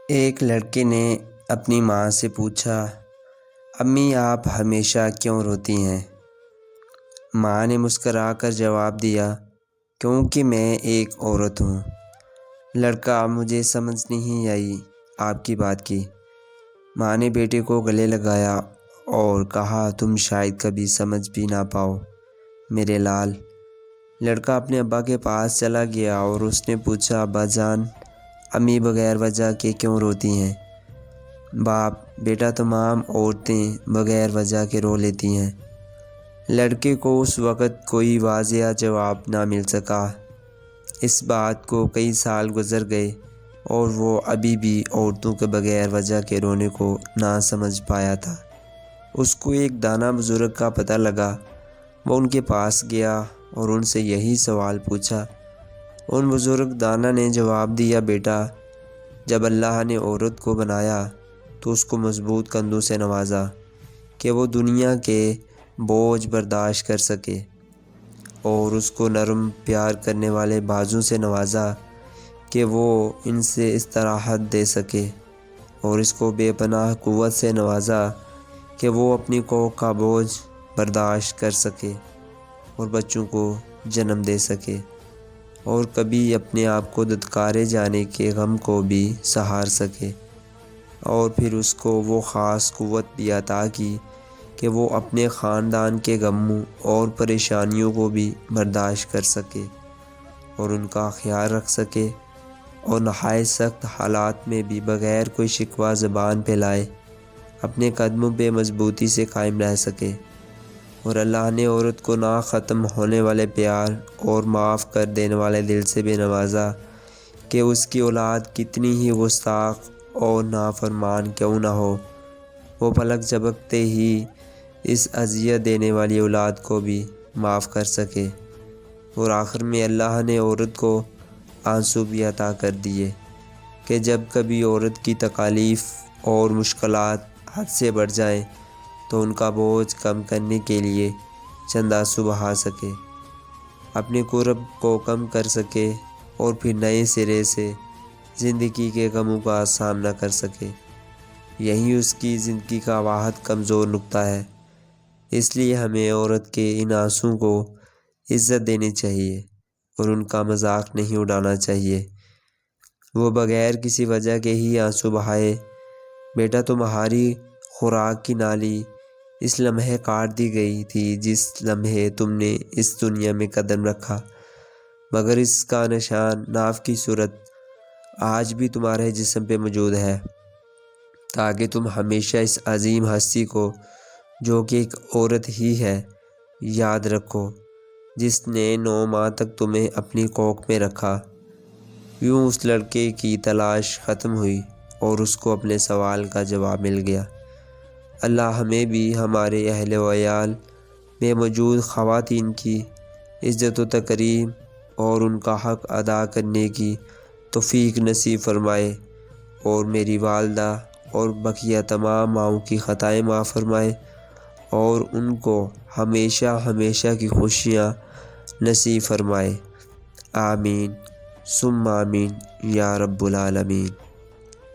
ایک لڑکے نے اپنی ماں سے پوچھا، امی آپ ہمیشہ کیوں روتی ہیں؟ ماں نے مسکرا کر جواب دیا، کیونکہ میں ایک عورت ہوں۔ لڑکا، مجھے سمجھ نہیں آئی آپ کی بات کی۔ ماں نے بیٹے کو گلے لگایا اور کہا، تم شاید کبھی سمجھ بھی نہ پاؤ میرے لال۔ لڑکا اپنے ابا کے پاس چلا گیا اور اس نے پوچھا، ابا جان، امی بغیر وجہ کے کیوں روتی ہیں؟ باپ، بیٹا تمام عورتیں بغیر وجہ کے رو لیتی ہیں۔ لڑکے کو اس وقت کوئی واضح جواب نہ مل سکا۔ اس بات کو کئی سال گزر گئے اور وہ ابھی بھی عورتوں کے بغیر وجہ کے رونے کو نہ سمجھ پایا تھا۔ اس کو ایک دانا بزرگ کا پتہ لگا۔ وہ ان کے پاس گیا اور ان سے یہی سوال پوچھا۔ ان بزرگ دانا نے جواب دیا، بیٹا، جب اللہ نے عورت کو بنایا تو اس کو مضبوط کندھوں سے نوازا کہ وہ دنیا کے بوجھ برداشت کر سکے، اور اس کو نرم پیار کرنے والے بازو سے نوازا کہ وہ ان سے استراحت دے سکے، اور اس کو بے پناہ قوت سے نوازا کہ وہ اپنی کوکھ کا بوجھ برداشت کر سکے اور بچوں کو جنم دے سکے، اور کبھی اپنے آپ کو دھتکارے جانے کے غم کو بھی سہار سکے، اور پھر اس کو وہ خاص قوت بھی عطا کی کہ وہ اپنے خاندان کے غموں اور پریشانیوں کو بھی برداشت کر سکے اور ان کا خیال رکھ سکے، اور نہایت سخت حالات میں بھی بغیر کوئی شکوہ زبان پھیلائے اپنے قدموں پہ مضبوطی سے قائم رہ سکے۔ اور اللہ نے عورت کو نہ ختم ہونے والے پیار اور معاف کر دینے والے دل سے بھی نوازا کہ اس کی اولاد کتنی ہی گستاخ اور نافرمان کیوں نہ ہو، وہ پلک جھپکتے ہی اس اذیت دینے والی اولاد کو بھی معاف کر سکے۔ اور آخر میں اللہ نے عورت کو آنسو بھی عطا کر دیے کہ جب کبھی عورت کی تکالیف اور مشکلات حد سے بڑھ جائیں تو ان کا بوجھ کم کرنے کے لیے چند آنسو بہا سکے، اپنے کرب کو کم کر سکے، اور پھر نئے سرے سے زندگی کے غموں کا سامنا کر سکے۔ یہی اس کی زندگی کا واحد کمزور نقطہ ہے۔ اس لیے ہمیں عورت کے ان آنسوؤں کو عزت دینی چاہیے اور ان کا مذاق نہیں اڑانا چاہیے۔ وہ بغیر کسی وجہ کے ہی آنسو بہائے۔ بیٹا، تمہاری خوراک کی نالی اس لمحے کاٹ دی گئی تھی جس لمحے تم نے اس دنیا میں قدم رکھا، مگر اس کا نشان ناف کی صورت آج بھی تمہارے جسم پہ موجود ہے، تاکہ تم ہمیشہ اس عظیم ہستی کو، جو کہ ایک عورت ہی ہے، یاد رکھو، جس نے 9 ماہ تک تمہیں اپنی کوکھ میں رکھا۔ یوں اس لڑکے کی تلاش ختم ہوئی اور اس کو اپنے سوال کا جواب مل گیا۔ اللہ ہمیں بھی ہمارے اہل و عیال میں موجود خواتین کی عزت و تکریم اور ان کا حق ادا کرنے کی توفیق نصیب فرمائے، اور میری والدہ اور بقیہ تمام ماؤں کی خطائیں معاف فرمائے، اور ان کو ہمیشہ ہمیشہ کی خوشیاں نصیب فرمائے۔ آمین ثم آمین یا رب العالمین۔